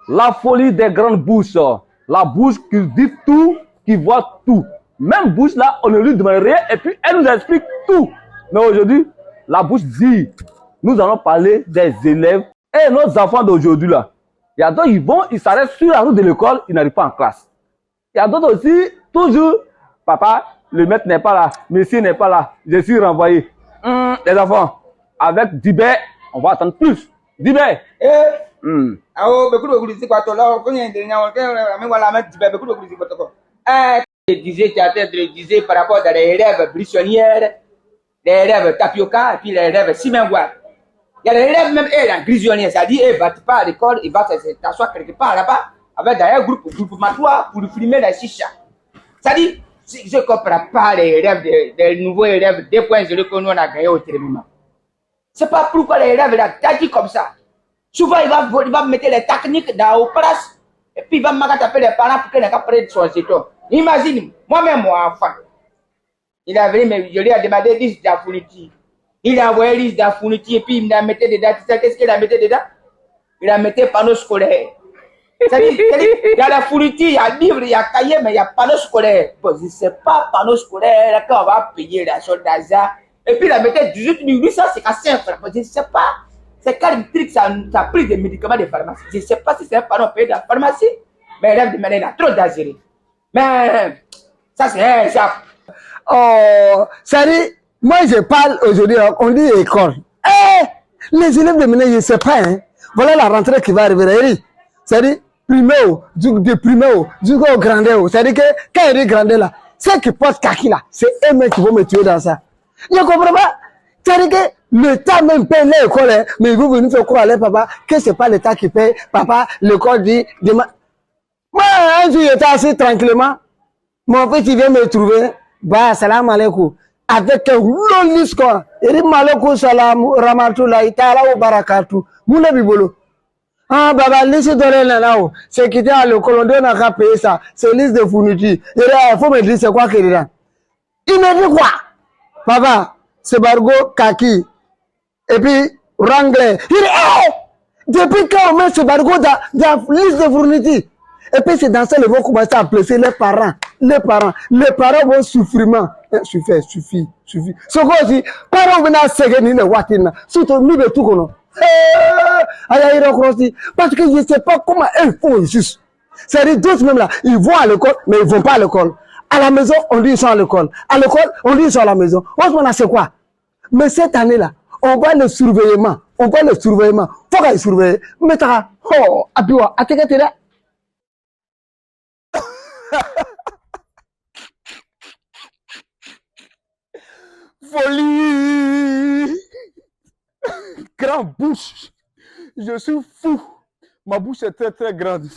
La folie des grandes bouches. La bouche qui dit tout, qui voit tout. Même bouche là, on ne lui demande rien et puis elle nous explique tout. Mais aujourd'hui, la bouche dit. Nous allons parler des élèves et nos enfants d'aujourd'hui là. Il y a d'autres, ils s'arrêtent sur la route de l'école, ils n'arrivent pas en classe. Il y a d'autres aussi, toujours, papa, le maître n'est pas là, monsieur n'est pas là, je suis renvoyé. Les enfants, avec Dibé, on va attendre plus. Dibé. Je disais par rapport à les rêves brissonnières, les rêves tapioca et puis les rêves simengois. Il y a les rêves même grisonniers, c'est-à-dire ils ne vont pas à l'école, ils vont s'asseoir quelque part là-bas avec d'ailleurs groupement pour filmer la chicha. C'est-à-dire, je ne comprends pas les rêves, des nouveaux rêves 2.0 que nous on a gagné au terminal. Ce n'est pas pourquoi les rêves là, t'as dit comme ça. Souvent, il va mettre les techniques dans la place et puis il va taper les parents pour qu'ils n'aient pas pris son jeton. Imagine, moi-même, mon enfant, il a venu, je lui ai demandé 10 d'affourniture. Il a envoyé 10 d'affourniture et puis il m'a mis dedans. Tu sais qu'est-ce qu'il a mis dedans? Il a mis panneau scolaire. C'est-à-dire, il y a la fourniture, il y a livre, il y a cahier, mais il y a panneau scolaire. Bon, je ne sais pas, panneau scolaire, qu'on va payer la chose d'argent. Et puis il a mis 18 855 francs. Je ne sais pas. C'est quel truc ça a pris des médicaments de pharmacie. Je ne sais pas si c'est un panneau payé de la pharmacie, mais il a trop d'argent. Mais ça, c'est un genre. Oh, ça dit, moi je parle aujourd'hui, on dit école. Les élèves de maintenant, je ne sais pas. Hein. Voilà la rentrée qui va arriver. Ça dit, primaire, de primaire, jusqu'au grandeur. Ça dit que quand il est grandeur là, ceux qui portent kaki là, c'est eux-mêmes qui vont me tuer dans ça. Je ne comprends pas. Ça dit que l'État même paye l'école, hein, mais vous venez faire croire à leur papa que ce n'est pas l'État qui paye. Papa, l'école dit, moi, un jour, j'étais assis tranquillement. Mon petit vient me trouver. Bah, salam alaikum. Avec un long score. Il dit, malaikum salam, rahmatullahi ta'ala wa barakatuh. Mouna bibolo. Ah, baba, laissez donner là, c'est quitter à l'école, on doit n'a payer ça. C'est liste de fourniture. Il faut me dire, c'est quoi qu'il est là? Il me dit quoi? Papa, c'est bargo, kaki. Et puis, ranglais. Il dit, depuis quand on met ce bargo dans la liste de fourniture? Et puis c'est dans ça qu'ils vont commencer à placer les parents. Les parents vont souffrir. Suffit. Ce qu'on dit, parents vont à séguer les watina. Surtout nous de tout qu'on parce que je ne sais pas comment ils font juste. C'est-à-dire d'autres même là, ils vont à l'école, mais ils ne vont pas à l'école. À la maison, on dit ils sont à l'école. À l'école, on dit ils sont à la maison. On c'est quoi? Mais cette année-là, on va le surveillement. Faut qu'ils surveillent. Mais t'as, abiwa, là. Folie! Grande bouche! Je suis fou! Ma bouche est très très grande.